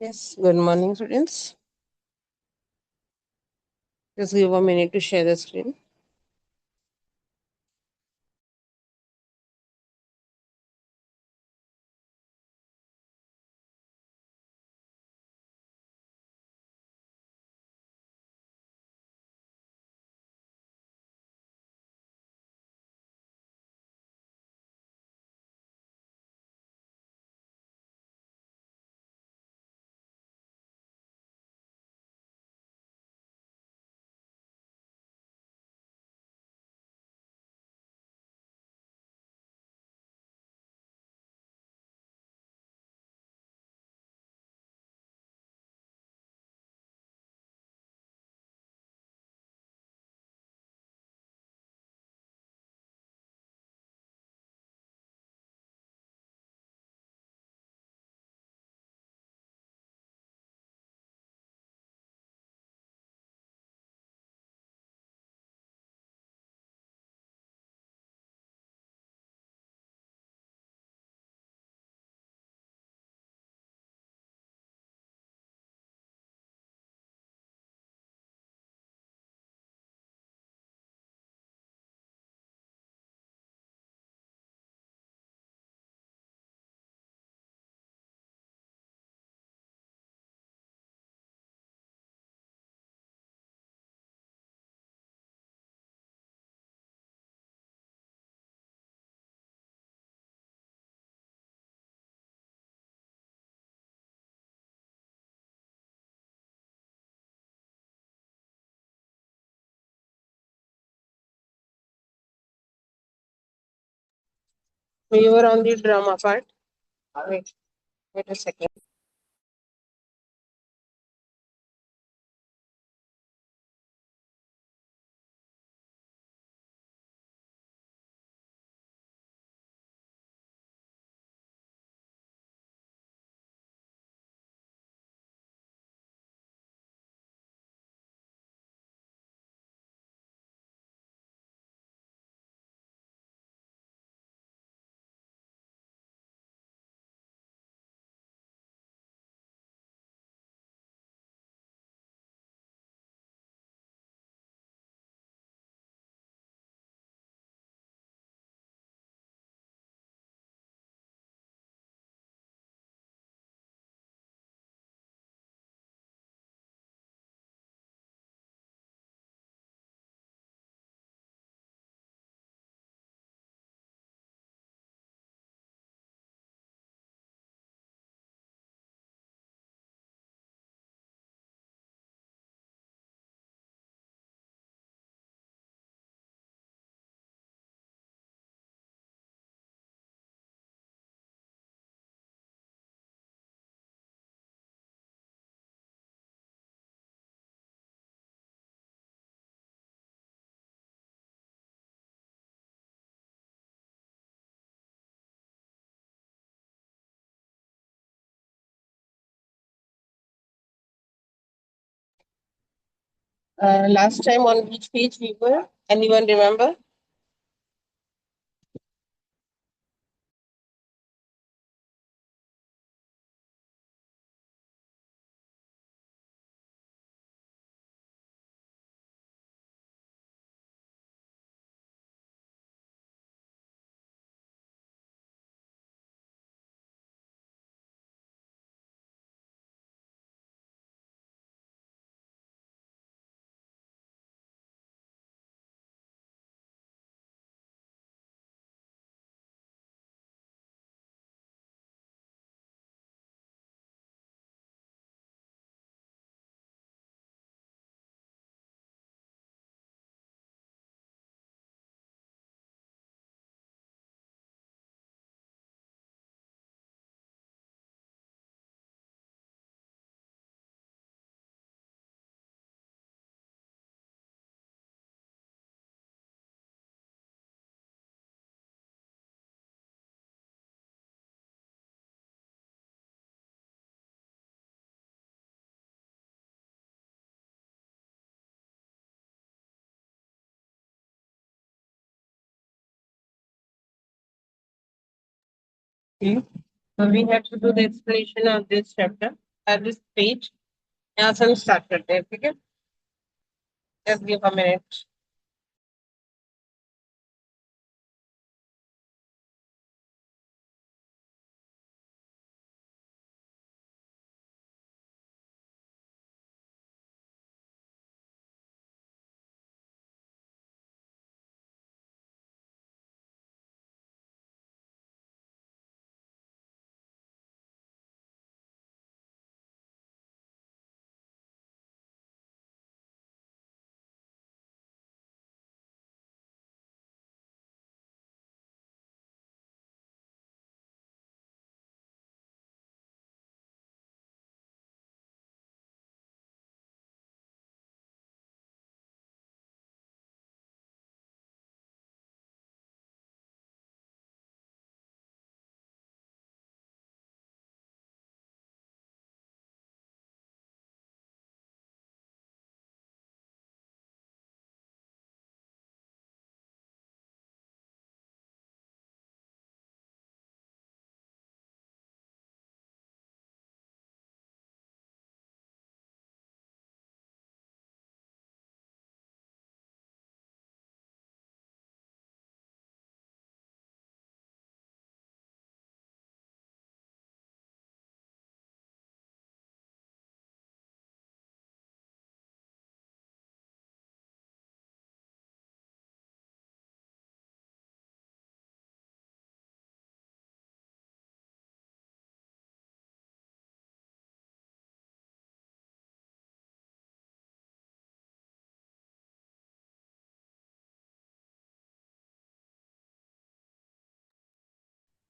Yes, good morning, students. Just give a minute to share the screen. We were on the drama part. Wait a second. Last time on which page we were? Anyone remember? Okay. So we have to do the explanation of this chapter. At this page. यहाँ से हम start करते हैं, ठीक है? Just give a minute.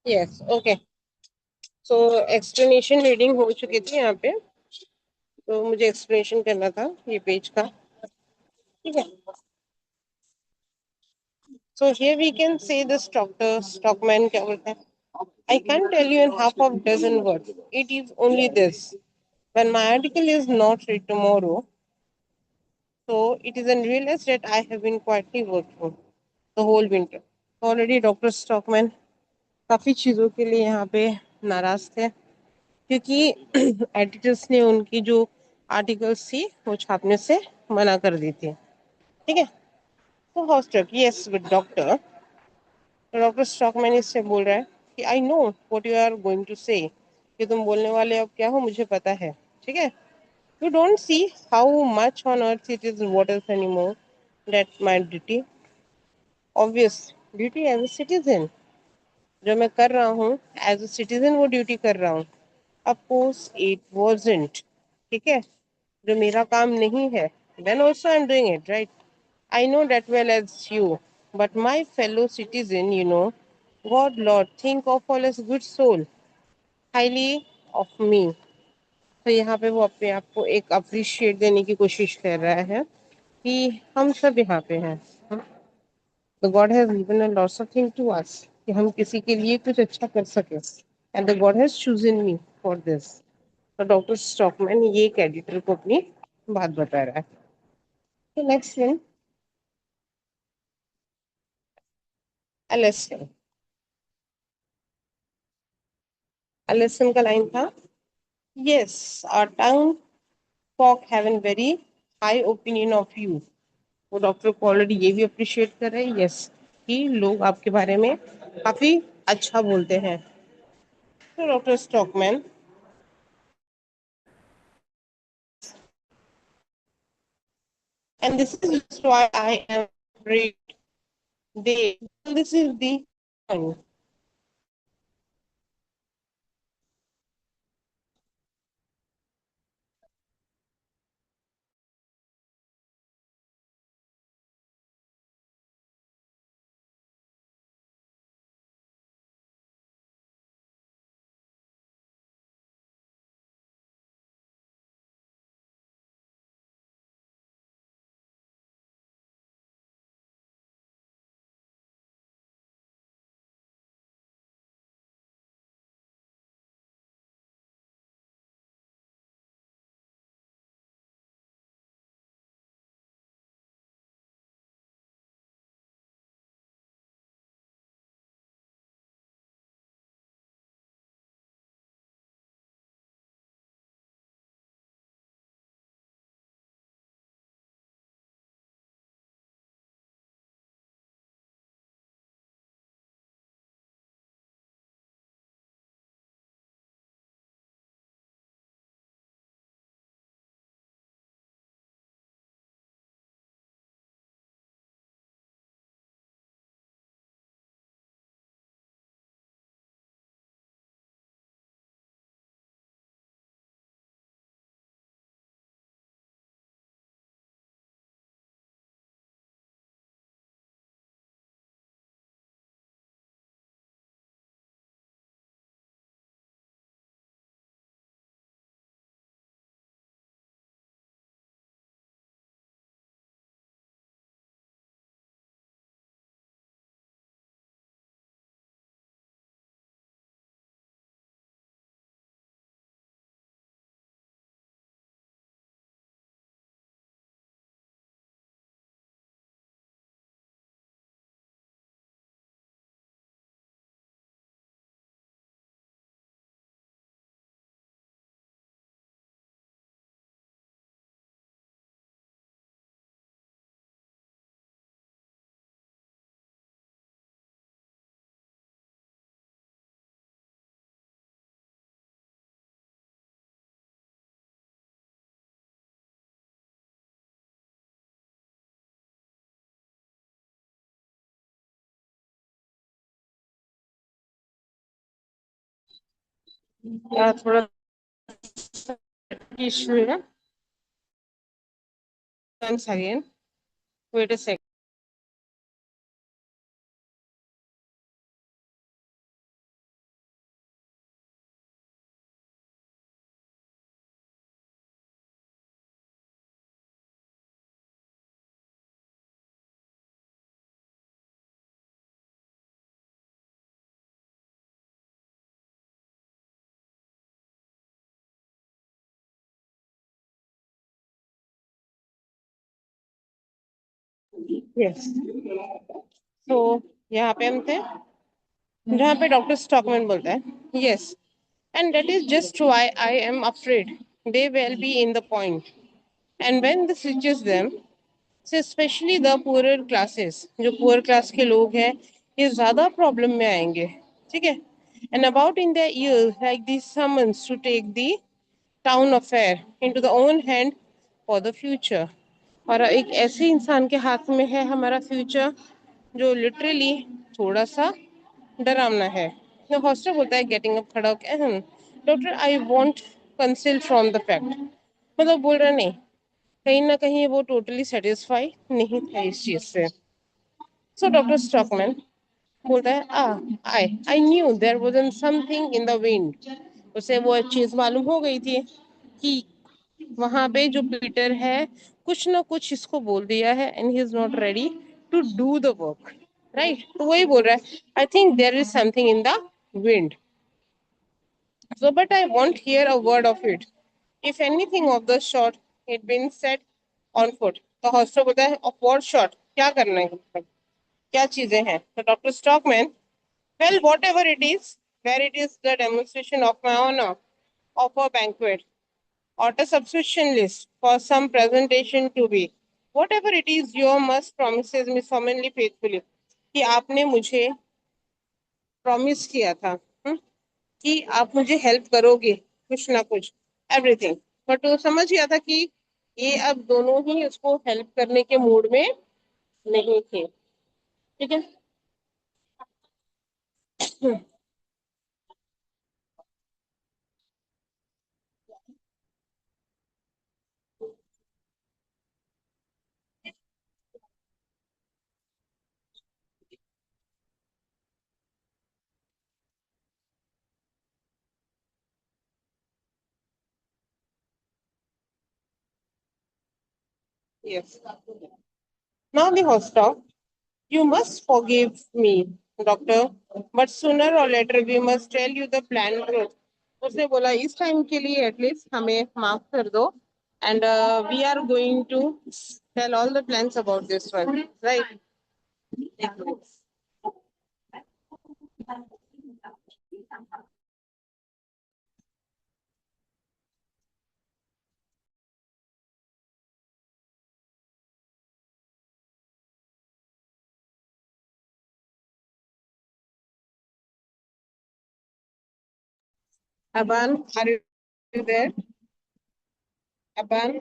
Yes, okay. So explanation reading हो चुकी थी यहाँ पे। तो मुझे एक्सप्लेनेशन करना था ये पेज का, ठीक है? So here we can say this doctor Stockman क्या बोलते हैं? I can't tell you in half of dozen words. It is only this. When my article is not read tomorrow, so it is unrealized that I have been quietly working the whole winter. Already doctor stockman काफी चीजों के लिए यहाँ पे नाराज थे, क्योंकि editors ने उनकी जो आर्टिकल्स थी वो छापने से मना कर दी थी, ठीक है? तो हॉस्टक, यस गुड डॉक्टर। तो डॉक्टर स्टॉकमैन इससे बोल रहा है कि I know what you are going to say, कि तुम बोलने वाले अब क्या हो मुझे पता है, ठीक है? You don't see how much on earth it is what else anymore. That's my duty. Obvious duty as a citizen. जो मैं कर रहा हूँ as a citizen वो ड्यूटी कर रहा हूँ. Of course it wasn't. ठीक है? जो मेरा काम नहीं है. Then also I'm doing it, right? I know that well as you. But my fellow citizen, you know, God Lord, think of all as good soul. Highly of me. तो यहाँ पे वो अपने आप को एक अप्रिशिएट देने की कोशिश कर रहा है कि हम सब यहाँ पे हैं। तो God has given a lots of thing to us कि हम किसी के लिए कुछ अच्छा कर सके, and the God has chosen me for this. तो डॉक्टर स्टॉकमैन ये एक एडिटर को अपनी बात बता रहा है। तो नेक्स्ट थिंग, एलिसन। एलिसन का लाइन था, yes our town folk have a very high opinion of you। वो डॉक्टर को ऑलरेडी ये भी अप्रिशिएट कर रहे हैं, यस, कि लोग आपके बारे में काफी अच्छा बोलते हैं। तो doctor stockman, and this is why I am afraid they, this is the point. थोड़ा इशू है. Once again, wait a second. Yes. So यहाँ पे हम थे जहाँ पे डॉक्टर स्टॉकमैन बोलता है yes, and that is just why I am afraid they will be in the point, and when this reaches them, so especially the poorer classes, जो poor class के लोग हैं, ये ज्यादा प्रॉब्लम में आएंगे. ठीक है. And about in their ears like these summons to take the town affair into the own hand for the future. और एक ऐसे इंसान के हाथ में है हमारा फ्यूचर जो लिटरली थोड़ा सा डरावना है. हॉस्टल बोलता है गेटिंग अप खड़ा होकर अहम doctor I want cancel from the fact. मतलब बोल रहा नहीं, कहीं ना कहीं वो टोटली सेटिस्फाई नहीं था इस चीज से. सो डॉक्टर स्टॉकमैन बोलता है I knew there wasn't something in the wind. उसे वो चीज मालूम हो गई थी कि वहां पे जो पीटर है कुछ ना कुछ इसको बोल दिया है and he is not ready to do the work. Right. तो वही बोल रहा है I think there is something in the wind. So, but I won't hear a word of it. If anything of the sort had been set on foot. तो hostel बोलता है of what sort? क्या करना है मतलब? क्या चीजें हैं? तो doctor stockman, well, whatever it is, where it is the demonstration of my honor of a banquet or a subscription list for some presentation to be, whatever it is, you must promises me solemnly faithfully कि आपने मुझे promise किया था. हम्म? कि आप मुझे help करोगे कुछ ना कुछ एवरीथिंग. बट वो समझ गया था कि ये अब दोनों ही उसको हेल्प करने के मूड में नहीं थे. ठीक है. Yes. Now the hostel, you must forgive me, doctor, but sooner or later we must tell you the plan truth. उसने बोला इस टाइम के लिए एटलीस्ट हमें माफ कर दो and we are going to tell all the plans about this one. Right. Aban, are you there? Aban,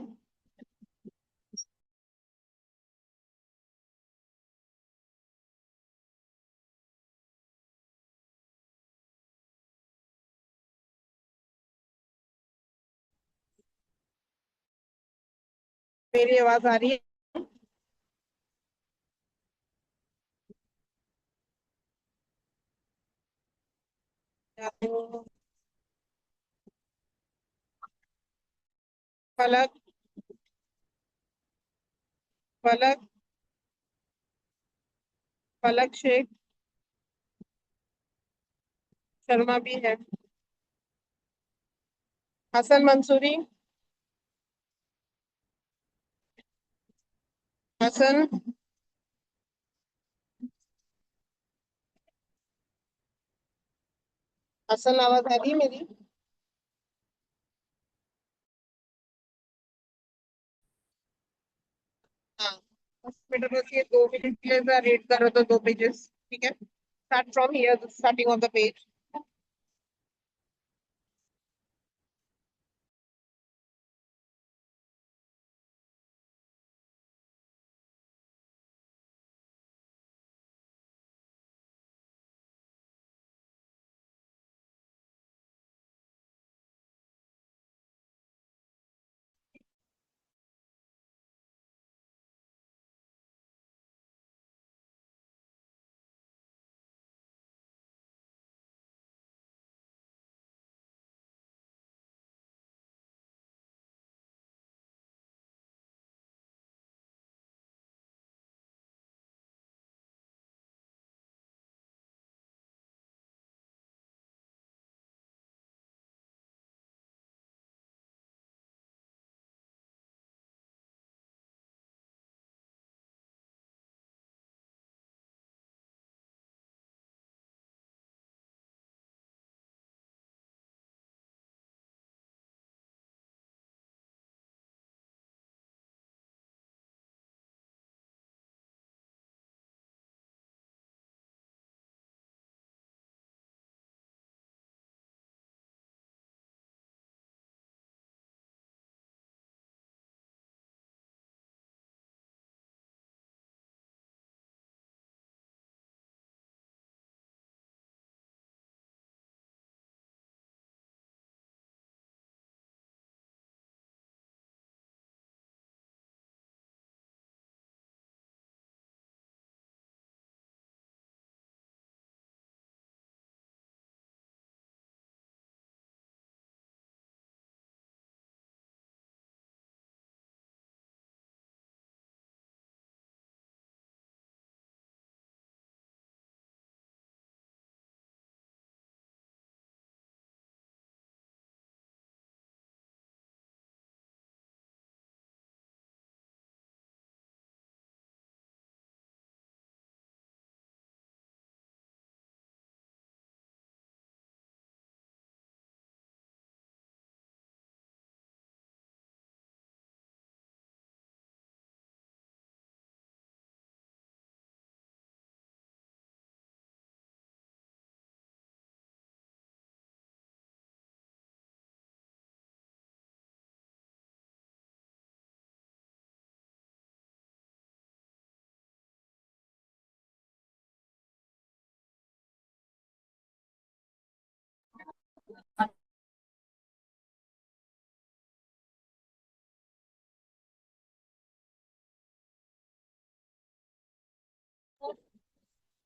मेरी आवाज आ रही है? फलक, फलक, फलक शेख शर्मा भी है. हसन मंसूरी, हसन, हसन आवाज आ रही है मेरी? हाँ. हॉस्पिटल बस ये 2 मिनट के लिए रीड करो तो 2 पेजेस. ठीक है. Start from here starting of the page.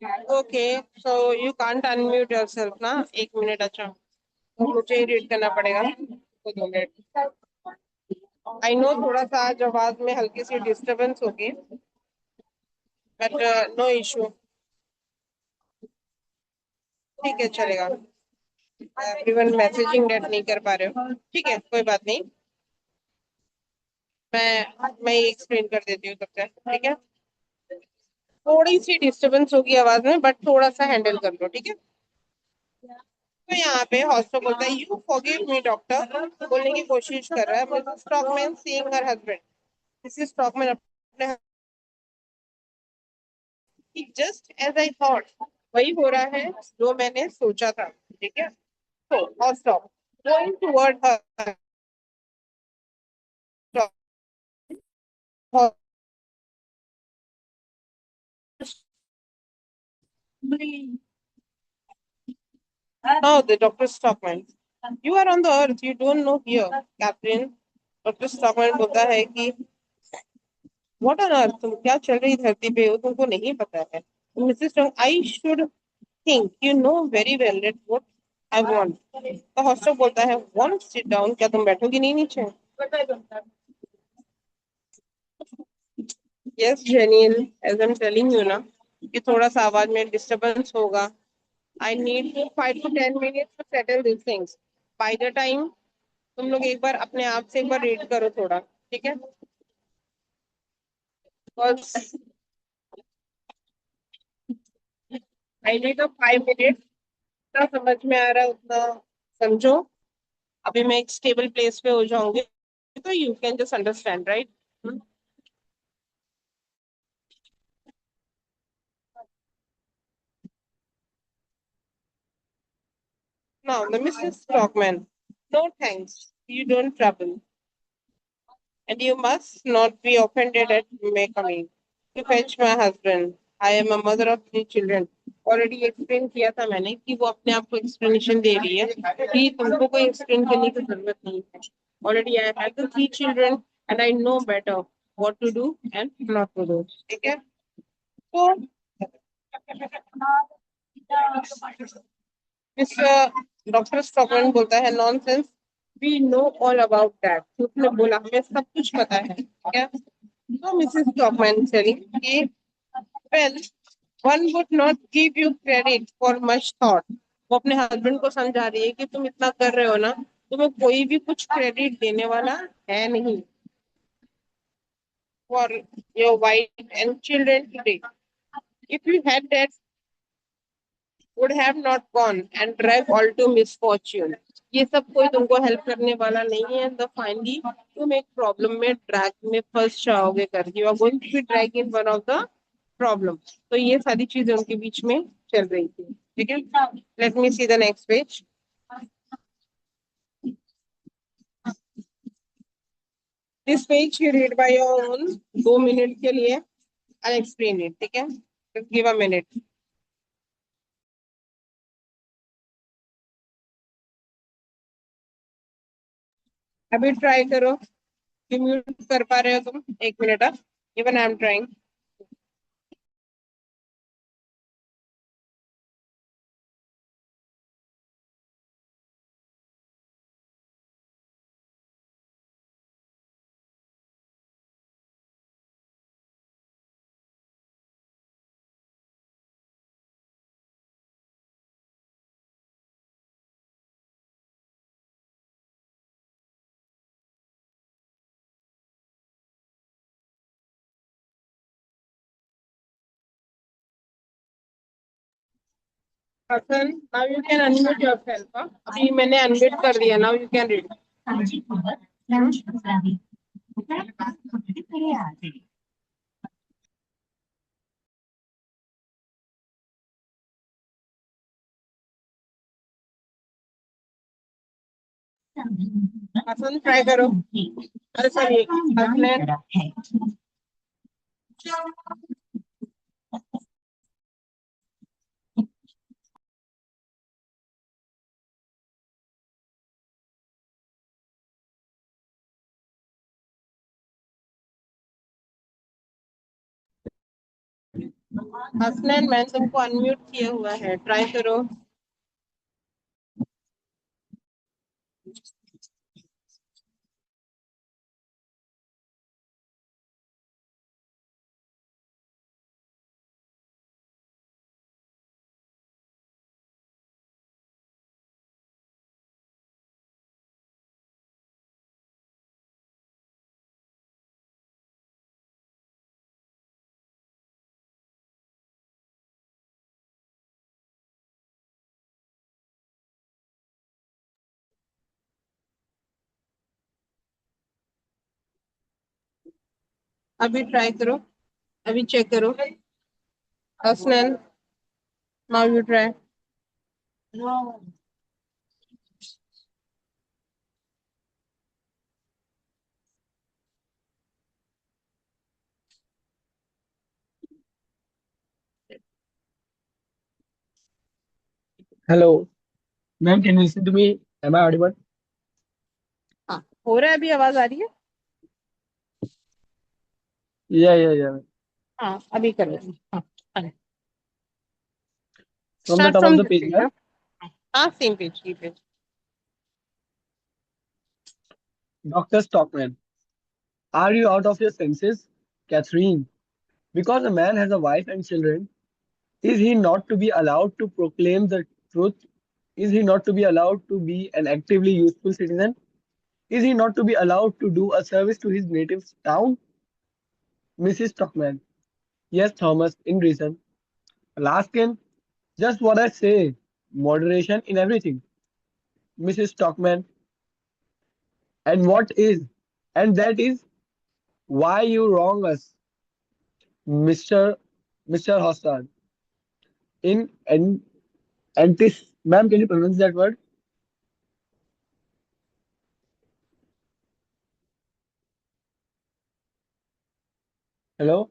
Okay, so you can't unmute yourself ना? एक मिनट, अच्छा, तो मुझे ही रीड करना पड़ेगा, तो 2 मिनट। आई नो थोड़ा सा आज आवाज में हल्की सी डिस्टरबेंस होगी, बट नो इशू, ठीक है, चलेगा। एवरीवन मैसेजिंग डेट नहीं कर पा रहे हो, ठीक है, कोई बात नहीं। मैं एक्सप्लेन कर देती हूँ तब तक, ठीक है। थोड़ी सी डिस्टरबेंस होगी आवाज में, बट थोड़ा सा हैंडल कर लो, ठीक है। तो यहाँ पे हॉस्टल बोलता है, यू फॉरगिव मी डॉक्टर, बोलने की कोशिश कर रहा है mrs stockman seeing her husband. Mrs stockman अपने, जस्ट एज आई थॉट, वही हो रहा है जो मैंने सोचा था, ठीक है। तो hostel going toward her, now the Dr. Stockman, you are on the earth, you don't know here, Catherine। Doctor Stockman बोलता है कि व्हाट ऑन अर्थ, तुम क्या चल रही धरती पे हो, तुमको नहीं पता है। Mrs I should think you know very well that what I want. तो हॉस्टल बोलता है, वांट, सिट डाउन, क्या तुम बैठोगी नहीं नीचे? यस जेनियल, as I am telling you ना, कि थोड़ा सा आवाज में डिस्टरबेंस होगा। I need 5 to 10 minutes to settle these things। By the time तुम लोग एक बार अपने आप से एक बार रीड करो थोड़ा, ठीक है। बस आई नीड 5 minutes, जितना समझ में आ रहा है उतना समझो। अभी मैं एक स्टेबल प्लेस पे हो जाऊंगी, तो you can just understand, right? Now, the Mrs. Stockman, no thanks, you don't trouble, and you must not be offended at my coming to fetch my husband. I am a mother of 3 children। Already explain किया था मैंने कि वो अपने आप को explanation दे रही है कि तुमको कोई एक्सप्लेन करने की जरूरत नहीं है। Already I have the 3 children and I know better what to do and not to do, ठीक है। तो मिस्टर डॉक्टर स्टॉकमैन बोलता है, nonsense, we know all about that. उसने बोला हमें सब कुछ पता है, क्या? तो mrs Stockman saying, well, one would not give you credit for much thought. वो अपने हस्बैंड को समझा रही है कि तुम इतना कर रहे हो ना, तुम्हें कोई भी कुछ क्रेडिट देने वाला है नहीं for your wife and children today. If you had that, would have not gone and drag all to misfortune। ये सब कोई तुमको हेल्प करने वाला नहीं है, द फाइनली तुम एक प्रॉब्लम में ड्रैग में फंस जाओगे, कर you are going to be drag in one of the problem. तो ये सारी चीजें उनके बीच में चल रही थी, ठीक है। Let me see the next page. This page you read by your own, 2 minute के लिए आई एक्सप्लेन इट, ठीक है। Give a minute. अभी ट्राई करो कि म्यूट कर पा रहे हो तुम, 1 minute. Even I am trying. Hasan, now you can unmute yourself, हाँ? अभी मैंने unmute कर दिया, now you can read। Hasan try करो। अरे सॉरी, हसनैन। हसनैन मैंने तुमको अनम्यूट किया हुआ है, ट्राई करो। अभी ट्राई करो, अभी चेक करो। Hasnain, now you try. Hello, ma'am. Can you listen to me? Am I audible? हाँ, हो रहा है, अभी आवाज आ रही है। Yeah, yeah, yeah. हाँ, अभी करो। हाँ, From the start top of from the this page, page. ma'am. हाँ, सेम पेज, ये page. Dr. Stockman, are you out of your senses? Catherine, because a man has a wife and children, is he not to be allowed to proclaim the truth? Is he not to be allowed to be an actively useful citizen? Is he not to be allowed to do a service to his native town? Mrs. Stockman, yes, Thomas, in reason. Alaskan, just what I say. Moderation in everything. Mrs. Stockman, and what is? And that is why you wrong us, Mr. Mr. Hostan. In antis, ma'am, can you pronounce that word? Hello?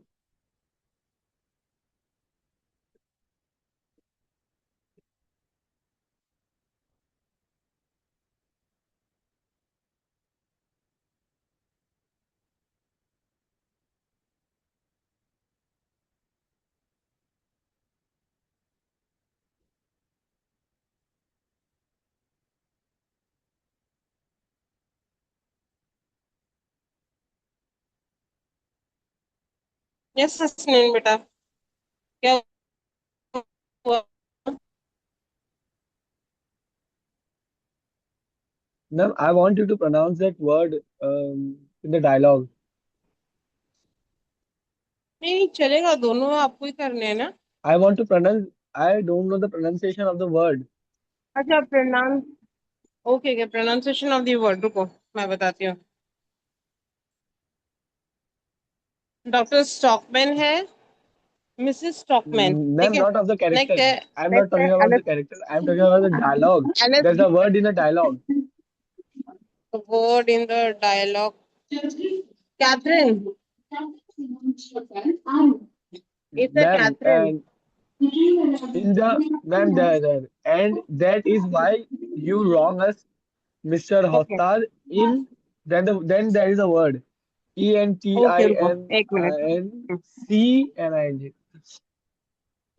Yes Hasnain बेटा, क्या हुआ? Ma'am, I want you to pronounce that word in the dialogue. नहीं चलेगा, दोनों आपको ही करने हैं ना। I want to pronounce, I don't know the pronunciation of the word. अच्छा, Pranam. Okay, okay, pronunciation of the word, रुको मैं बताती हूँ। डॉक्टर स्टॉकमैन है, मिसेस स्टॉकमैन, ठीक Ma'am, है। not of the character. Next है, I'm not नेक्स्ट है talking about Alice. the character. I'm talking about the dialogue. Alice, There's a word in the dialogue. Word in the dialogue. Catherine, it's a Ma'am, Catherine. and in the, ma'am, there. And that is why you wrong us, Mr. Okay, Hostar, in then there is a word. Okay, रुको एक minute. Entincinc.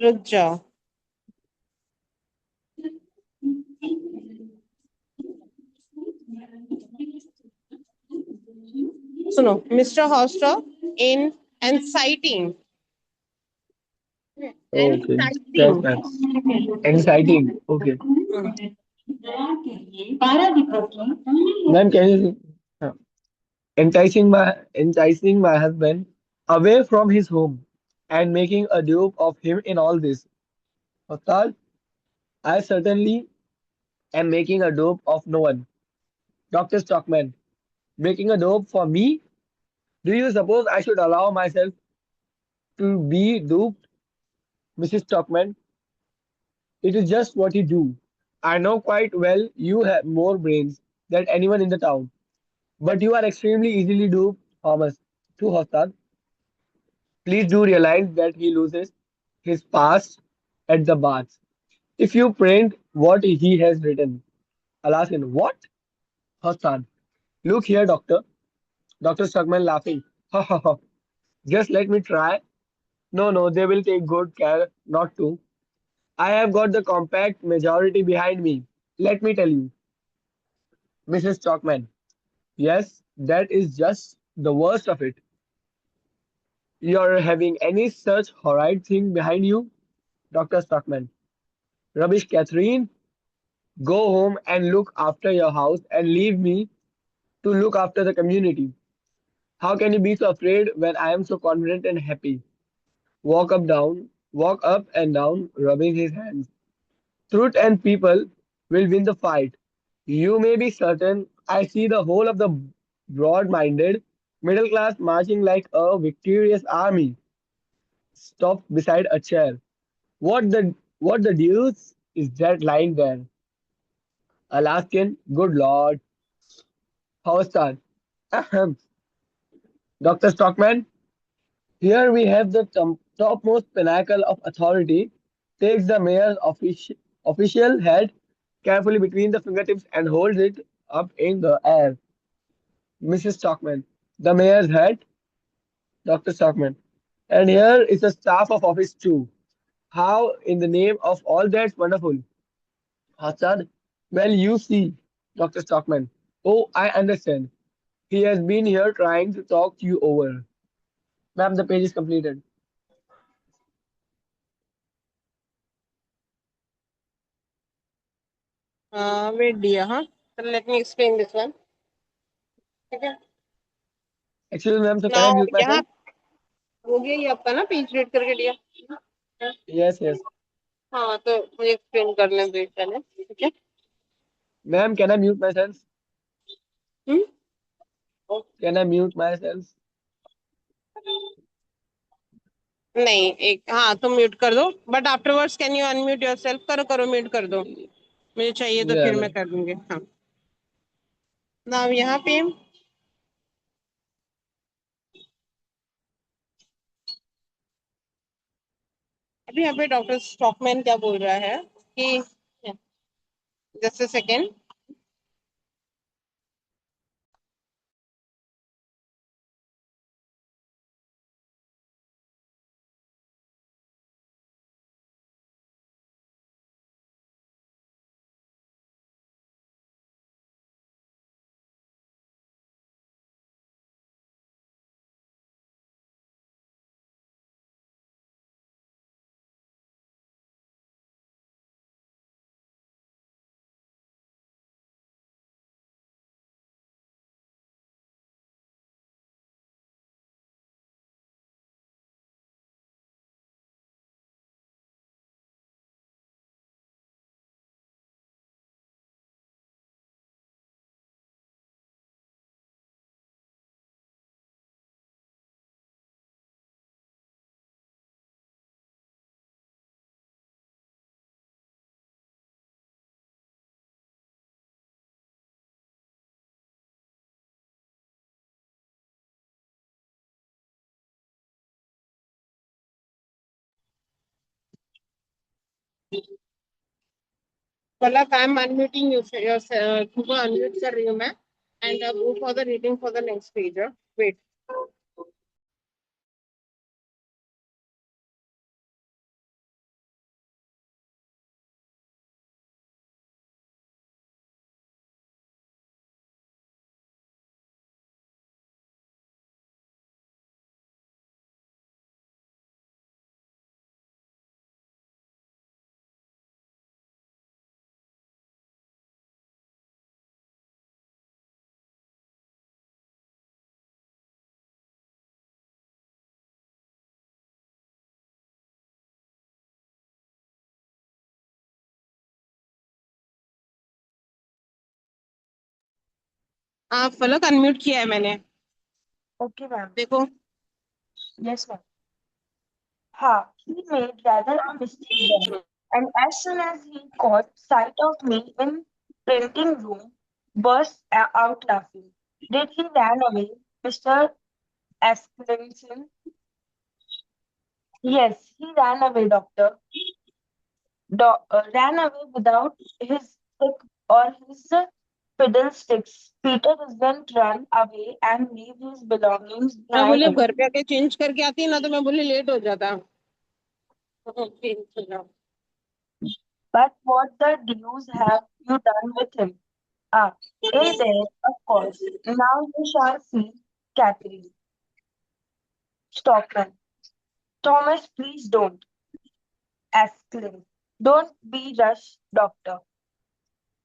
रुक जाओ। सुनो, mister हॉस्टॉक in एनसाइटिंग, Okay. Yes, एनसाइटिंग। ma'am. Exciting. Okay. Ma'am, can you enticing my husband away from his home and making a dupe of him in all this? Hostar, I certainly am making a dupe of no one. Dr. Stockman, making a dope for me? Do you suppose I should allow myself to be duped, Mrs. Stockman? It is just what you do. I know quite well you have more brains than anyone in the town, but you are extremely easily duped, Thomas. To Hostad, please do realize that he loses his past at the baths. If you print what he has written, I'll ask him, what? Hostad, look here, doctor. Dr. Stockman laughing. Ha ha ha. Just let me try. No, no, they will take good care not to. I have got the compact majority behind me. Let me tell you, Mrs. Stockman. Yes, that is just the worst of it. You're having any such horrid thing behind you, Dr. Stockman. Rubbish, Catherine. Go home and look after your house and leave me to look after the community. How can you be so afraid when I am so confident and happy? Walk up and down, rubbing his hands. Truth and people will win the fight. You may be certain I see the whole of the broad minded middle class marching like a victorious army, stopped beside a chair. What the deuce is that lying there? Alaskan, good lord. Houston. Ahem. Dr. Stockman, here we have the topmost pinnacle of authority. Takes the mayor's official head carefully between the fingertips and holds it up in the air. Mrs. Stockman, the mayor's head, Dr. Stockman. And here is the staff of office too. How in the name of all that's wonderful? Hassad, well, you see, Dr. Stockman. Oh, I understand. He has been here trying to talk you over. Ma'am, the page is completed. Wait, dear, huh? So let me explain this one. Okay. Excuse me, ma'am, so can I Now, mute यहाँ myself? हो गया ये आपका ना page read करके दिया. Yes, yes. हाँ तो मुझे एक्सप्लेन करने दो पहले. ठीक है. Ma'am, can I mute myself? Hmm. Can I mute myself? नहीं एक हाँ तुम म्यूट कर दो but afterwards can you unmute yourself. करो करो म्यूट कर दो. मुझे चाहिए तो Yeah, फिर मैं ma'am. कर दूंगी. हाँ. नाउ यहाँ पे अभी यहाँ पे डॉक्टर स्टॉकमैन क्या बोल रहा है कि जस्ट अ सेकेंड. मतलब आई एम अनम्यूटिंग तुमको अनम्यूट कर रही हूँ मैं. And go for the reading for the next page. Wait. हाँ फलक अनम्यूट किया है मैंने. Okay, ma'am. देखो. Yes, ma'am. Ha, he made rather a mistake then, and as soon as he caught sight of me in printing room, burst out laughing. Did he ran away, Mr. Askinson? Yes, he ran away, doctor. Ran away without his stick or his Fiddlesticks. Peter doesn't run away and leave his belongings मैं behind बोली him. अब घर पे आके change करके आती ना तो मैं बोली लेट हो जाता। चेंज हो जाओ। But what the deuce have you done with him? Ah, in there, of course. Now you shall see, Catherine. Stockman. Thomas, please don't. Exclaim. Don't be rush, doctor.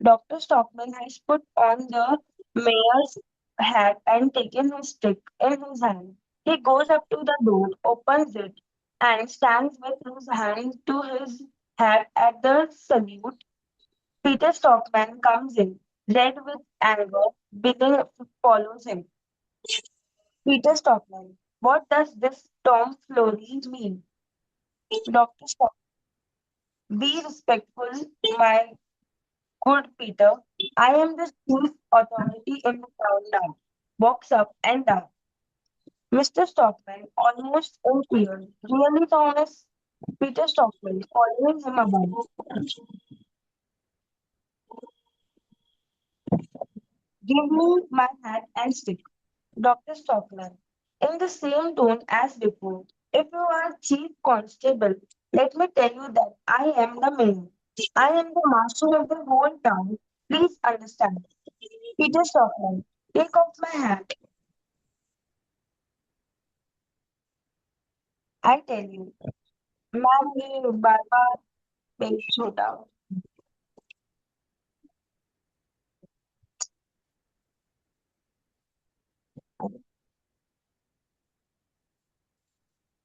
Dr. Stockman has put on the mayor's hat and taken his stick in his hand. He goes up to the door, opens it, and stands with his hand to his hat at the salute. Peter Stockman comes in, red with anger. Billy follows him. Peter Stockman, what does this tomfoolery mean? Dr. Stockman, be respectful, my good Peter. I am the chief authority in the town now. Walks up and down. Mr. Stockman, almost in tears. Really, Thomas? Peter Stockman, following him about. Give me my hat and stick. Dr. Stockman, in the same tone as before. If you are chief constable, let me tell you that I am the mayor. I am the master of the whole town. Please understand. Peter Stockman, take off my hat. I tell you. Ma'am ये बार बार page छोटा हो.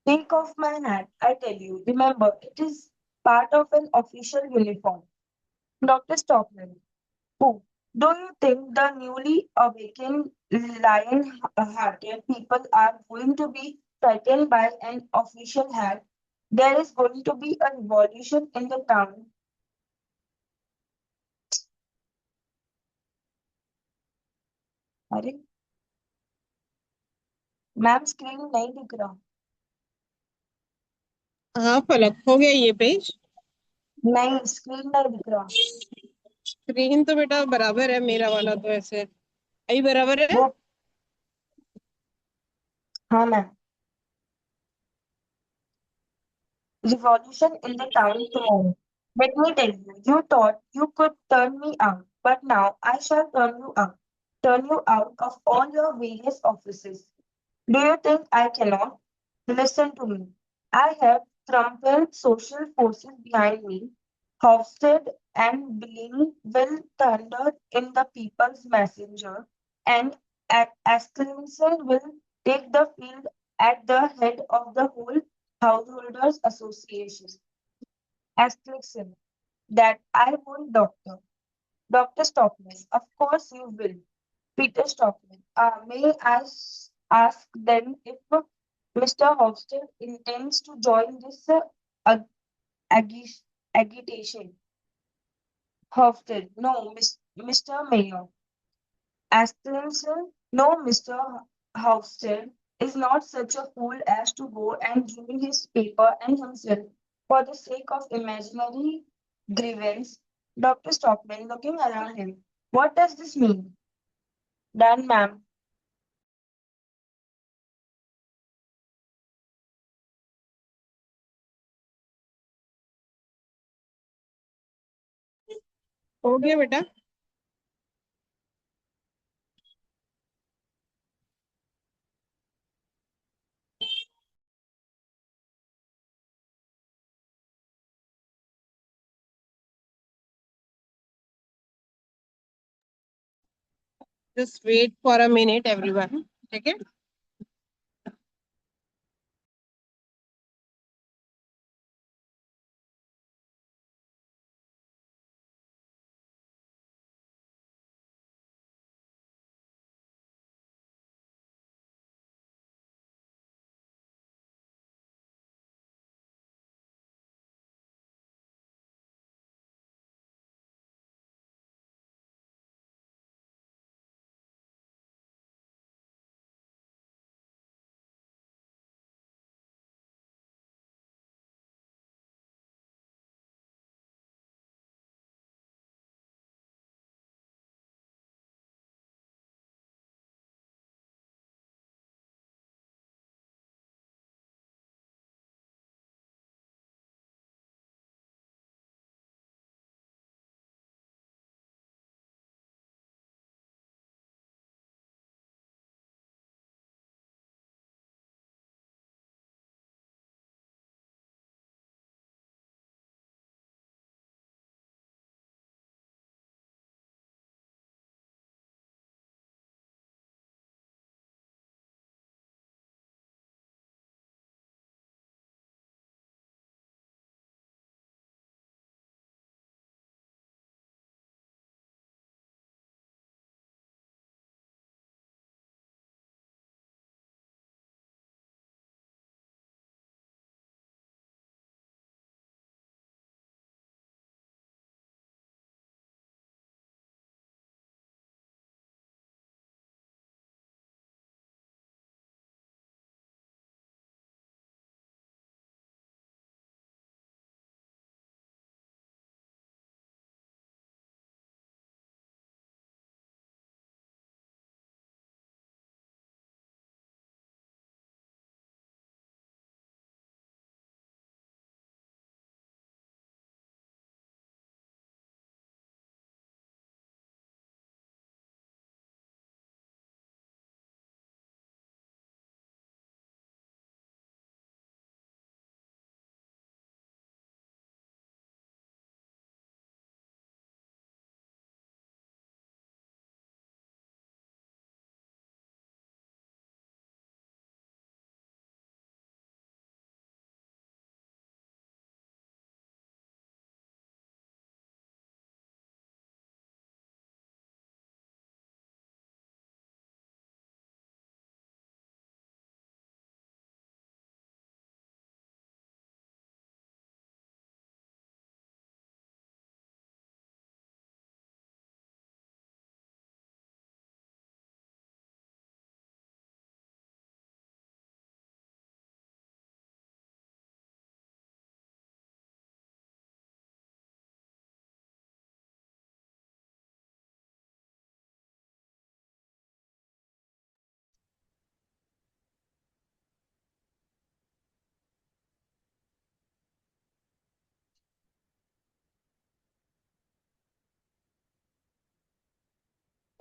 Take off my hat, I tell you. Remember, it is part of an official uniform. Dr. Stockman, who? Do you think the newly awakened lion-hearted people are going to be frightened by an official hat? There is going to be a revolution in the town. अरे ma'am screen नहीं दिख रहा. हाँ पलक हो गया ये page. नहीं screen नहीं दिख रहा. स्क्रीन तो बेटा बराबर है मेरा वाला तो ऐसे अभी बराबर है। वो हाँ ma'am. Revolution in the town tomorrow. Let me tell you, you thought you could turn me out, but now I shall turn you out. Turn you out of all your various offices. Do you think I cannot? Listen to me. I have trumped social forces behind me. Hofstede and Bellini will thunder in the people's messenger, and Asclinson will take the field at the head of the whole Householders Association. Asclinson, that I won't, Doctor. Dr. Stockman, of course you will. Peter Stockman, may I ask then if Mr. Hofstede intends to join this ag- agi- agitation? Hofstede, no, Mr. Mayor. Asclinson, no, Mr. Hofstede is not such a fool as to go and ruin his paper and himself for the sake of imaginary grievance. Dr. Stockman, looking around him, what does this mean? Done, ma'am. हो गया बेटा। Just wait for a minute everyone. ठीक है।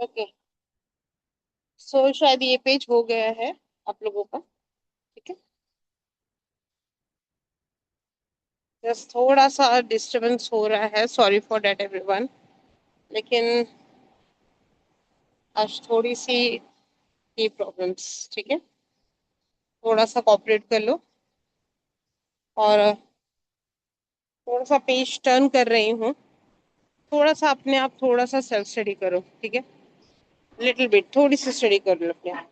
Okay, सो शायद ये page हो गया है आप लोगों का। ठीक है, बस थोड़ा सा डिस्टरबेंस हो रहा है, सॉरी फॉर डेट एवरीवन। लेकिन आज थोड़ी सी ये प्रॉब्लम्स, ठीक है, थोड़ा सा कॉपरेट कर लो। और थोड़ा सा पेज टर्न कर रही हूँ, थोड़ा सा अपने आप थोड़ा सा सेल्फ स्टडी करो, ठीक है, लिटिल बिट थोड़ी सी स्टडी कर लो अपने आप।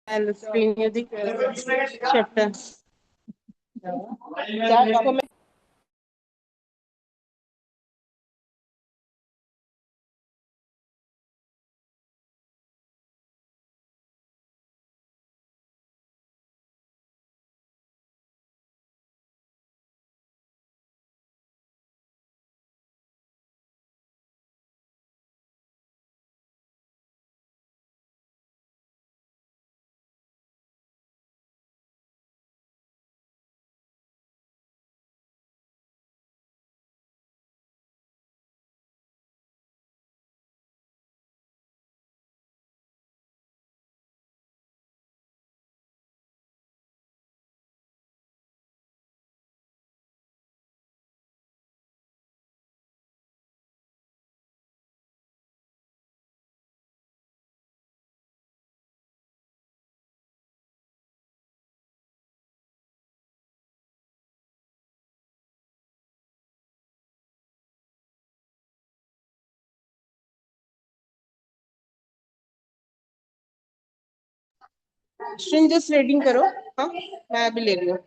I'll explain you the chapter. क्या आपको मैं स्ट्रिंजर्स रीडिंग करो। हाँ, मैं अभी ले रही हूँ।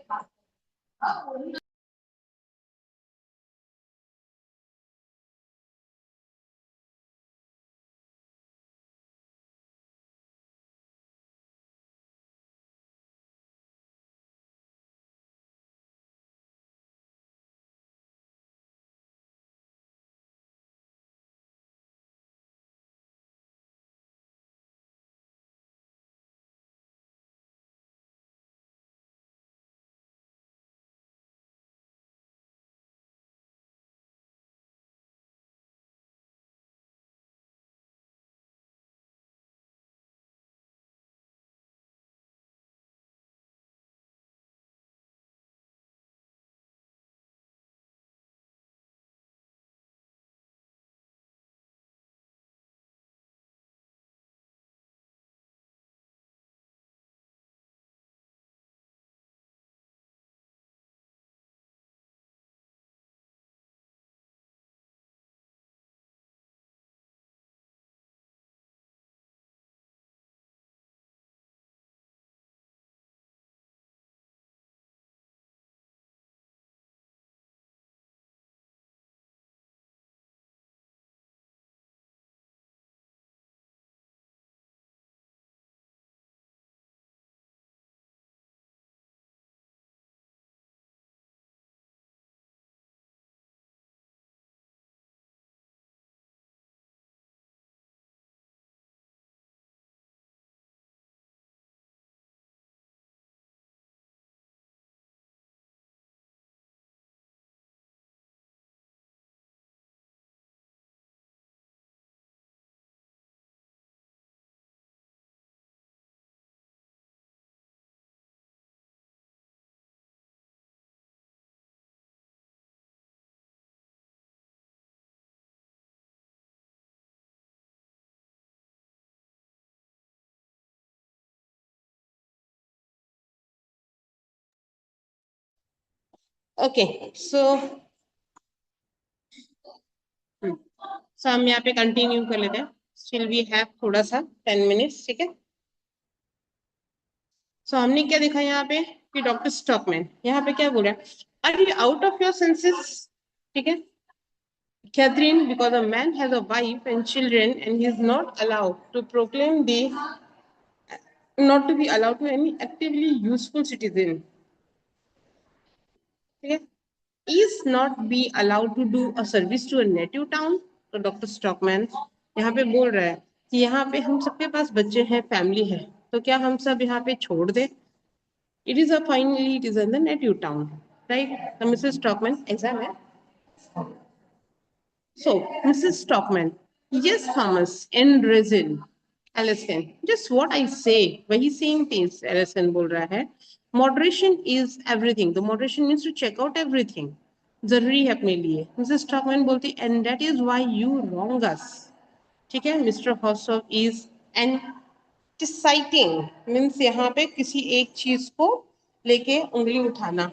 ओके सो हम यहाँ पे कंटिन्यू कर लेते हैं. स्टिल वी हैव थोड़ा सा 10 मिनट्स. ठीक है. सो हमने क्या देखा यहाँ पे कि डॉक्टर स्टॉकमैन यहाँ पे क्या बोल रहा है, are you out of your senses. ठीक है. Catherine, because a man has a wife and children and he is not allowed to proclaim the not to be allowed to any actively useful citizen. ठीक है. Is not be allowed to do a service to a native town. तो doctor stockman यहाँ पे बोल रहा है कि यहाँ पे हम सबके पास बच्चे हैं, फैमिली है, तो क्या हम सब यहाँ पे छोड़ दें. It is a finally it is in the native town, right? So Mrs. Stockman, exam है. So Mrs. Stockman, yes, Thomas and resin. Alison, just what I say. वही same things Alison बोल रहा है. Moderation is everything. The moderation means to check out everything. जरूरी है अपने लिए. Mrs. Stockman बोलती and that is why you wrong us. ठीक है. Mr. Hossov is anticipating means यहाँ पे किसी एक चीज को लेके उंगली उठाना.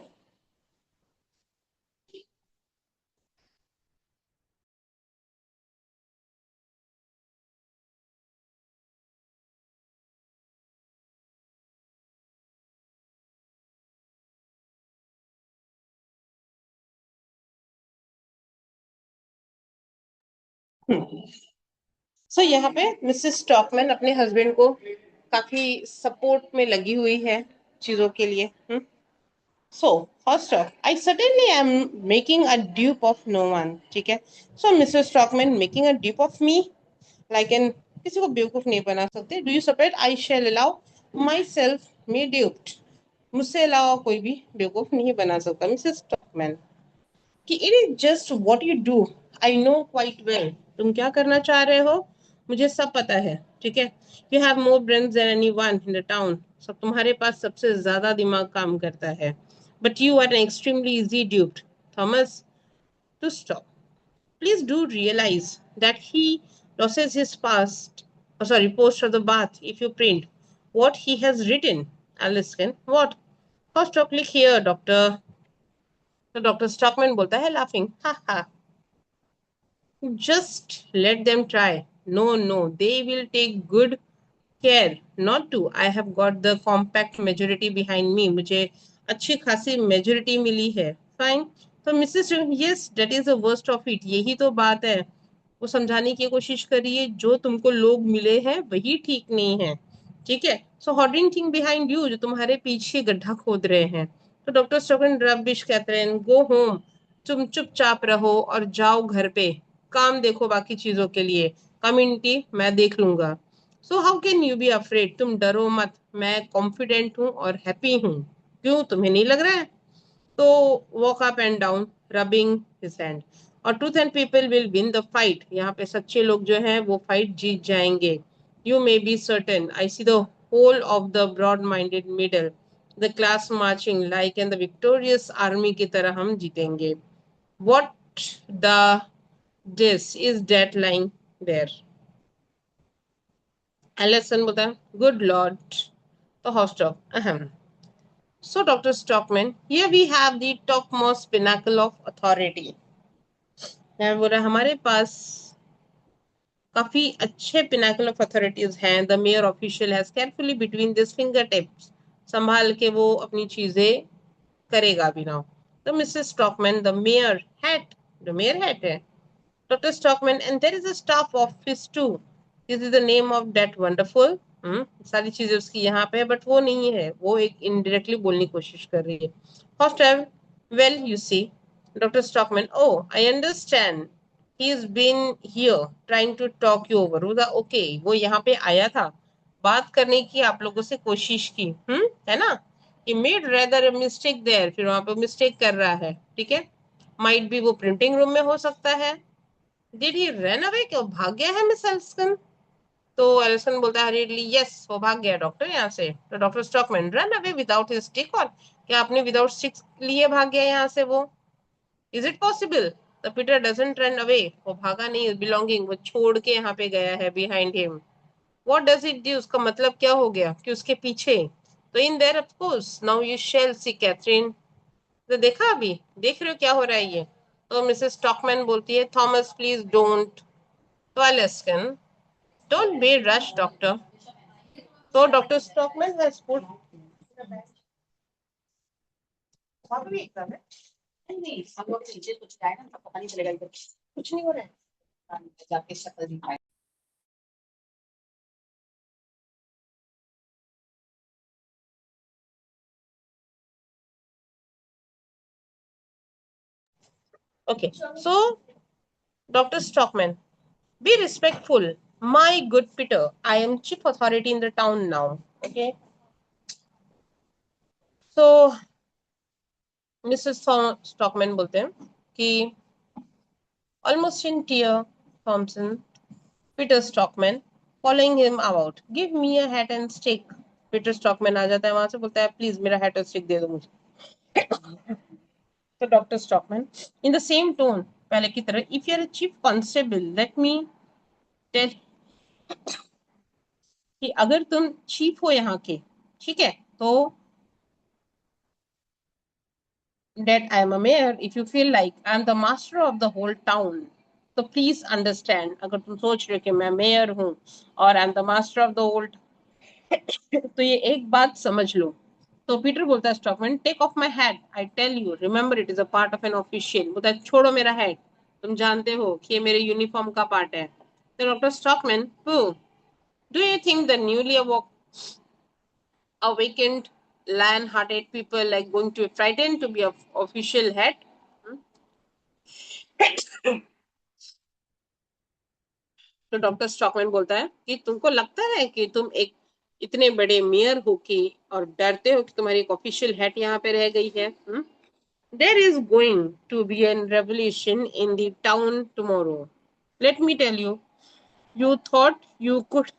सो यहाँ पे मिसेस स्टॉकमैन अपने हस्बैंड को काफी सपोर्ट में लगी हुई है चीजों के लिए. So first of I certainly am making a dupe of no one. ठीक है. So Mrs Stockman making a dupe of me like an किसी को बेवकूफ नहीं बना सकते. Do you support I shall allow myself may duped. मुझसे अलावा कोई भी बेवकूफ नहीं बना सकता. मिसेस स्टॉकमैन कि it is just what you do. I know quite well. तुम क्या करना चाह रहे हो मुझे सब पता है. ठीक है. You have more brains than anyone in the town. सब तुम्हारे पास सबसे ज्यादा दिमाग काम करता है. But you are an extremely easy duped. Thomas to stop. Please do realize that he loses his post of the bath if you print what he has written. Alison, what? First, click here, doctor. तो doctor Stockman बोलता है laughing, हा हा. Just let them try. No, no, they will take good care not to. I have got the compact majority behind me. मुझे अच्छी खासी majority मिली है. Fine. तो Mrs yes that is the worst of it. यही तो बात है. वो समझाने की कोशिश करिए जो तुमको लोग मिले हैं वही ठीक नहीं है. ठीक है. So hoarding thing behind you जो तुम्हारे पीछे गड्ढा खोद रहे हैं. तो doctor Stockman rubbish Katherine go home. तुम चुपचाप रहो और जाओ घर पे. काम देखो बाकी चीजों के लिए. कम्युनिटी मैं देख लूंगा. So how can you be afraid. तुम डरो मत. मैं कॉन्फिडेंट हूँ और हैप्पी हूँ. क्यों तुम्हें नहीं लग रहा है. तो walk up and down rubbing his hand. और truth and people will win the fight. यहाँ पे सच्चे लोग जो हैं वो फाइट जीत जाएंगे. You may be certain I see the whole of the broad minded middle the class marching like and the victorious army की तरह हम जीतेंगे. What the this is that lying there. Allison बोलता है good lord. तो Hostok अहम. So Dr. Stockman, here we have the topmost pinnacle of authority. यहाँ बोल रहा है हमारे पास काफी अच्छे पिनाकल ऑफ अथॉरिटीज हैं. The mayor official has carefully between this finger tips. संभाल के वो अपनी चीजें करेगा भी ना. तो mrs stockman the mayor hat. The mayor hat है. Dr. Stockman, and there is a staff office too. This is the name of that wonderful. सारी चीजें उसकी यहाँ पे है बट वो नहीं है. वो एक इनडायरेक्टली बोलने की कोशिश कर रही है. Hostel, well, you see, Dr. Stockman. Oh, I understand. He's been here trying to talk you over. Okay, वो यहाँ पे आया था बात करने की आप लोगों से कोशिश की. है ना. He made rather a mistake there. फिर वहां पे मिस्टेक कर रहा है. ठीक है. Might be वो प्रिंटिंग रूम में हो सकता है. Did he run away? क्या वो भाग गया है मिस एलिसन. तो एलिसन बोलता है हरीडली यस वो भाग गया डॉक्टर यहाँ से. तो doctor stockman run away without his stick. और क्या आपने विदाउट स्टिक लिए भाग गया यहाँ से वो. Is it possible. The Peter doesn't run away. वो भागा नहीं. बिलोंगिंग वो छोड़ के यहाँ पे गया है behind him. What does it do. उसका मतलब क्या हो गया कि उसके पीछे. तो in there of course now you shall see Catherine. तो देखा, अभी देख रहे हो क्या हो रहा है ये। तो मिसेस स्टॉकमैन बोलती है, थॉमस प्लीज डोंट। तो एलिस्किन, डोंट बी रश डॉक्टर। तो डॉक्टर स्टॉकमैन हैज पुट, वहां पे भी एग्जाम है। नहीं, हम लोग नीचे कुछ जाए ना, पता नहीं चलेगा इधर कुछ नहीं हो रहा है, जाके शक्ल दिखाए। Okay, so Dr. Stockman, be respectful. My good Peter, I am chief authority in the town now. Okay, so Mrs. Stockman बोलते हैं कि almost in tear, Thompson, Peter Stockman, following him about. Give me a hat and stick. Peter Stockman आ जाता है वहां से, बोलता है please मेरा hat और stick दे दो मुझे। तो doctor Stockman in the same tone पहले की तरह, if you are chief constable let me tell, कि अगर तुम चीफ हो यहाँ के, ठीक है, तो that I am a mayor, if you feel like I am the master of the whole town, तो प्लीज अंडरस्टैंड, अगर तुम सोच रहे हो कि मैं मेयर हूँ और I am the master of the whole, तो ये एक बात समझ लो। तो पीटर बोलता है Stockman, take off my hat, I tell you remember it is a part of an official. बोलता है छोड़ो मेरा हैट, तुम जानते हो कि ये मेरे यूनिफॉर्म का पार्ट है। तो doctor stockman, do you think the newly awakened lion-hearted people like going to be frightened to be of official head? तो डॉक्टर स्टॉकमैन बोलता है कि तुमको लगता है कि तुम एक इतने बड़े मेयर हो कि और डरते हो कि तुम्हारी एक ऑफिशियल हेड यहाँ पे रह गई है। There is going to be an revolution in the town tomorrow, let me tell you. You thought you could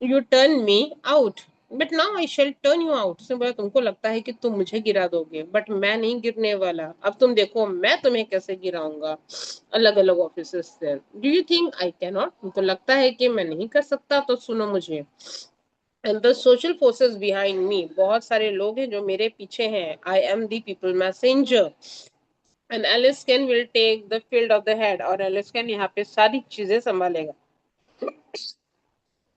you turn me out, but now I shall turn you out। उसने बोला तुमको लगता है कि तुम मुझे गिरा दोगे, बट मैं नहीं गिरने वाला, अब तुम देखो मैं तुम्हें कैसे गिराऊंगा अलग अलग ऑफिसर्स से। Do you think I can not, तुमको लगता है कि मैं नहीं कर सकता, तो सुनो मुझे। And the social forces behind me, बहुत सारे लोग हैं जो मेरे पीछे हैं। I am the people messenger, and Alice can will take the field of the head, और एलिस कैन यहाँ पे सारी चीजें संभालेगा।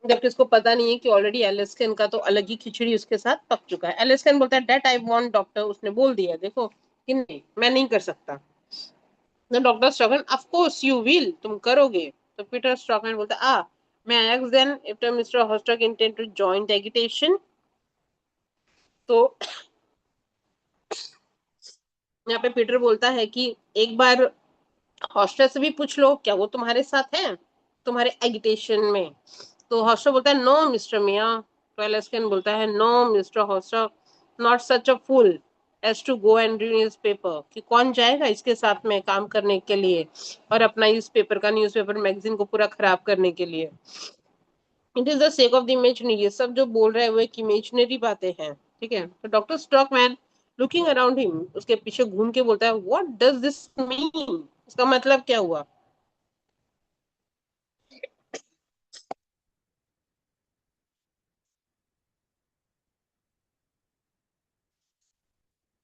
जबकि उसको पता नहीं है कि ऑलरेडी एलिस्कन का तो अलग ही खिचड़ी उसके साथ पक चुका है। एलिस्कन बोलता है दैट आई वांट डॉक्टर, उसने बोल दिया देखो कि नहीं मैं नहीं कर सकता। तो डॉक्टर स्ट्रगन, ऑफ कोर्स यू विल, तुम करोगे। तो पीटर स्ट्रगन बोलता है मैं ask then if Mr Hovstad intend to join the agitation. तो यहाँ पे पीटर बोलता है कि एक बार हॉस्टल से भी पूछ लो क्या वो तुम्हारे साथ है तुम्हारे एगिटेशन में। तो हॉस्टल बोलता है नो मिस्टर मिया। तो एलिस्कन बोलता है no mister Hovstad, not such a fool as to go and read newspaper, कि कौन जाएगा इसके साथ में काम करने के लिए और अपना न्यूज़पेपर मैगजीन को पूरा खराब करने के लिए। It is the sake of the imaginary, ये सब जो बोल रहे हैं वो एक इमेजिनरी बातें हैं, ठीक है। तो doctor stockman looking around him, उसके पीछे घूम के बोलता है व्हाट डज दिस मीन, इसका मतलब क्या हुआ।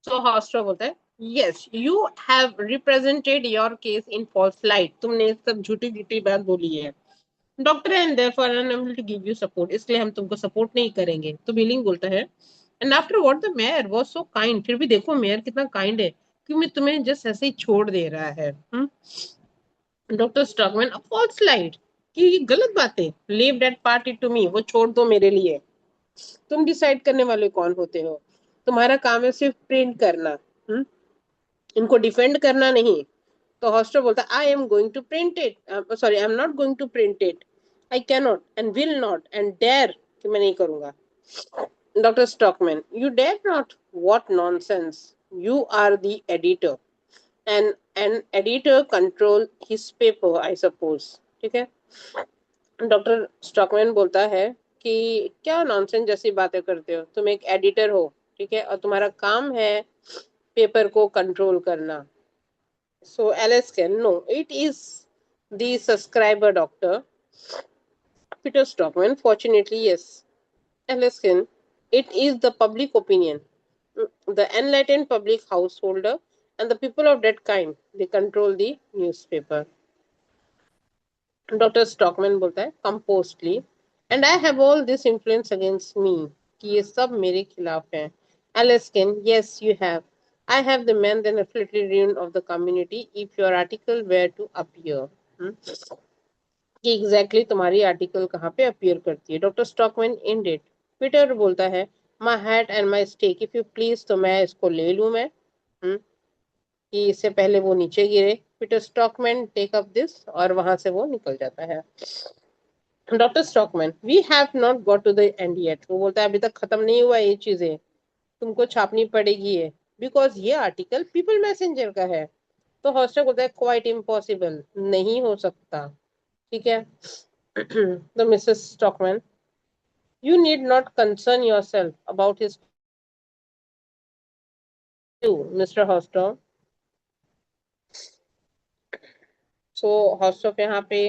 So हॉस्टर बोलता है yes you have represented your case in false light, तुमने सब झूठी झूठी बात बोली है doctor, and therefore unable to give you support, इसलिए हम तुमको सपोर्ट नहीं करेंगे। तो बिलिंग बोलता है and after what the mayor was so kind, फिर भी देखो मेयर कितना काइंड है कि मैं तुम्हें जस्ट ऐसे ही छोड़ दे रहा है। Doctor Stockman, a false light, कि ये गलत बातें, leave that party to me, वो छोड़ दो मेरे लिए, तुम डिसाइड करने वाले कौन होते हो, तुम्हारा काम है सिर्फ प्रिंट करना, इनको डिफेंड करना नहीं। तो हॉस्टर बोलता I am going to print it, sorry I am not going to print it, I can not and will not and dare, कि मैं नहीं करूंगा। Doctor Stockman, you dare not, what nonsense, you are the editor and an editor control his paper I suppose, ठीक है। Doctor Stockman बोलता है कि क्या नॉनसेंस जैसी बातें करते हो, तुम एक एडिटर हो, ठीक है, और तुम्हारा काम है पेपर को कंट्रोल करना। So Alice can no, it is the subscriber doctor. Peter Stockman, fortunately, yes. Alice can, it is the public opinion. the enlightened public householder and the people of that kind, they control the newspaper. Doctor Stockman बोलता है composedly, and I have all this influence against me, कि ये सब मेरे खिलाफ है. एलिस्किन, yes you have. I have the man then absolutely ruin of the community if your article were to appear. कि एग्जैक्टली तुम्हारी आर्टिकल कहाँ पे अपीयर करती है. Doctor Stockman in it. Peter बोलता है my hat and my stake if you please, तो मैं इसको ले लूं मैं. हम्म, कि इससे पहले वो नीचे गिरे. Peter Stockman take up this, और वहां से वो निकल जाता है. Doctor Stockman, we have not got to the end yet. वो बोलता है अभी तक खत्म नहीं हुआ ये चीजें, तुमको छापनी पड़ेगी ये, बिकॉज ये आर्टिकल पीपल मैसेंजर का है. तो हॉस्टर बोलता है क्वाइट इम्पॉसिबल, नहीं हो सकता. ठीक है. तो mrs stockman, you need not concern yourself about his view, Mr. Hostor. So Hostor यहाँ पे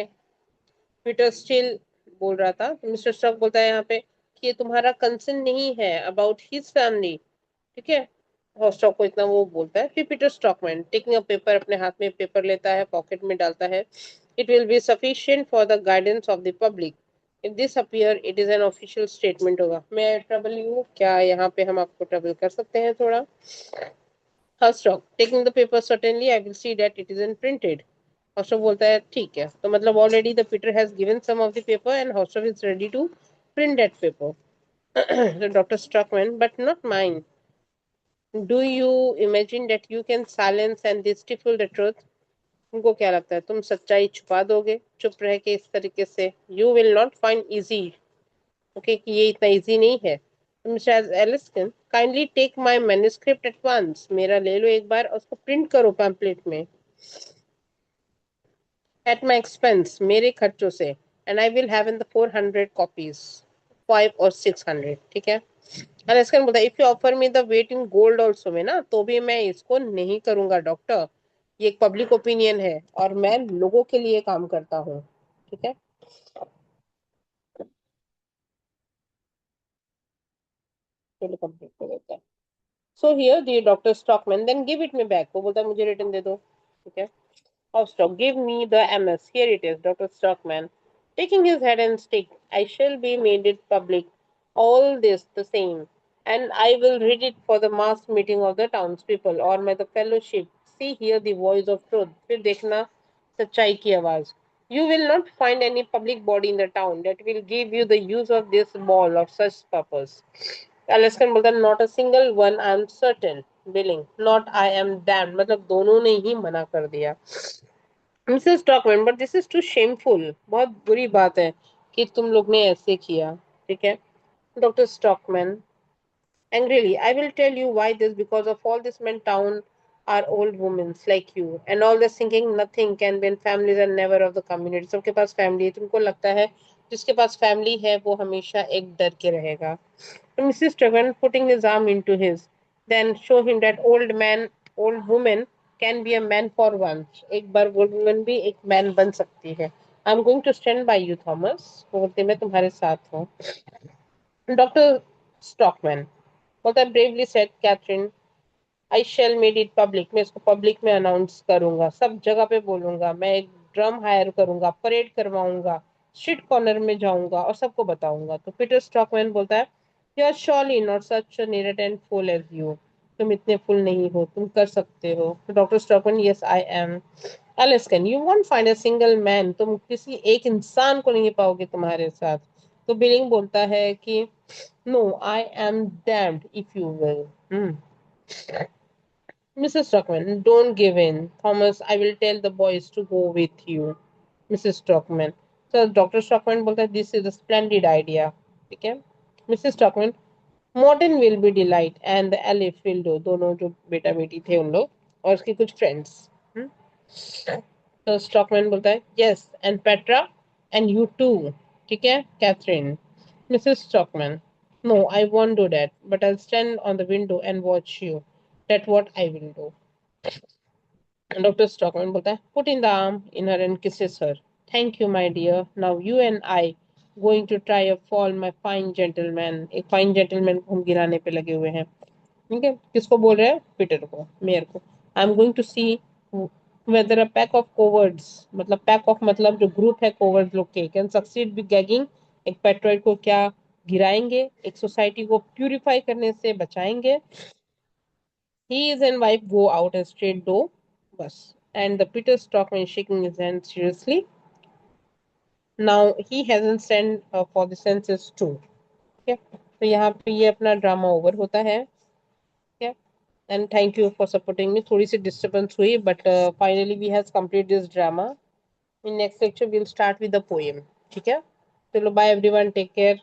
पीटर स्टील बोल रहा था, मिस्टर स्टॉक बोलता है यहाँ पे कि ये तुम्हारा कंसर्न नहीं है अबाउट हिज फैमिली. ठीक है. हॉस्टॉक को इतना वो बोलता है. फिर Peter stockman taking a paper, अपने हाथ में पेपर लेता है, पॉकेट में डालता है. It will be sufficient for the guidance of the public. If this appear it is an official statement होगा. मैं ट्रबल यू, क्या यहाँ पे हम आपको ट्रबल कर सकते हैं थोड़ा. Hovstad taking the paper, certainly I will see that it is in printed. Hovstad बोलता है ठीक है. तो मतलब already the Peter has given some of the paper and Hovstad is ready to print that paper. So Dr. Stockman, but not mine. Do you imagine that you can silence and stifle the truth? उनको क्या लगता है तुम सच्चाई छुपा दोगे चुप रह के इस तरीके से? You will not find easy. Okay, कि ये इतना easy नहीं है. मिस्टर एलिस्किन, kindly take my manuscript at once. मेरा ले लो एक बार और उसको प्रिंट करो पैम्पलेट में. At my expense, मेरे खर्चों से. And I will have in the 400 copies. 5 or 600. ठीक है. एलिस्किन बोलता है if you offer me the weight in gold also में ना, तो भी मैं इसको नहीं करूंगा डॉक्टर. ये एक पब्लिक ओपिनियन है और मैं लोगों के लिए काम करता हूँ. ठीक है. चलो कंप्लीट कर देते हैं. So here the doctor Stockman, then give it me back. वो बोलता है मुझे रिटर्न दे दो. ठीक है. Of stock, give me the MS. Here it is, Dr. Stockman. Taking his head and stick, I shall be made it public. All this the same. And I will read it for the mass meeting of the townspeople or may the fellowship. See here the voice of truth. फिर देखना सच्चाई की आवाज. You will not find any public body in the town that will give you the use of this ball of such purpose. Alaskan बोलता not a single one I am certain. Billing not I am damn, मतलब दोनों ने ही मना कर दिया. Mrs Stockman, but this is too shameful. बहुत बुरी बात है कि तुम लोग ने ऐसे किया. ठीक है. Doctor stockman angrily, I will tell you why this, because of all this men town are old women like you and all this thinking nothing can be in families and never of the community. सबके पास family है. तुमको लगता है जिसके पास family है वो हमेशा एक डर के रहेगा. तो mrs stockman putting his arm into his, then show him that old woman can be a man for once. एक बार old woman भी एक man बन सकती है. I'm going to stand by you, Thomas. बोलते मैं तुम्हारे साथ हूँ. डॉक्टर स्टॉकमैन बोलता है bravely said Catherine, I shall made it public. मैं इसको पब्लिक में अनाउंस करूंगा, सब जगह पे बोलूंगा. मैं एक ड्रम हायर करूंगा, परेड करवाऊंगा, स्ट्रीट कॉर्नर में जाऊंगा और सबको बताऊंगा. तो पीटर स्टॉकमैन बोलता है you are surely not such नीरट एंड फुल एज यू. तुम इतने फुल नहीं हो, तुम कर सकते हो. तो doctor Stockman, yes I am. एलिस्किन, you won't find a single man. तुम किसी एक इंसान को नहीं पाओगे तुम्हारे साथ. तो बिलिंग बोलता है कि no I am damned if you will. Mrs. Stockman, don't give in. Thomas, I will tell the boys to go with you. Mrs. Stockman. So Dr. Stockman बोलता है this is a splendid idea. ठीक है. Mrs. Stockman, Morton will be delight and the Alif will do. दोनों जो बेटा बेटी थे उन लोग और उसके कुछ friends. तो स्टॉकमैन बोलता है yes and Petra and you too. ठीक है. Catherine. Mrs. Stockman, no, I won't do that, but I'll stand on the window and watch you. That's what I will do. Dr. Stockman बोलता है put in the arm in her and kisses her. Thank you, my dear. Now you and I going to try a fall, my fine gentleman. एक fine gentleman को हम गिराने पे लगे हुए हैं. ठीक है, किसको बोल रहे हैं? पीटर को, मेयर को। I am going to see whether a pack of cowards, मतलब पैक ऑफ मतलब जो ग्रुप है कोवर्ड्स लोग के, कैन सक्सीड विद गैगिंग, एक पेट्रॉइड को क्या गिराएंगे, एक सोसाइटी को प्यूरिफाई करने से बचाएंगे। He is and wife go out a straight door, bus. And the Peter Stockman shaking his hand seriously. Now he hasn't sent for the census too. Okay, तो यहाँ पे ये अपना ड्रामा ओवर होता है। Okay, and thank you for supporting me. थोड़ी सी disturbance हुई, but finally we has complete this drama. In next lecture we'll start with the poem. ठीक है, चलो bye everyone, take care.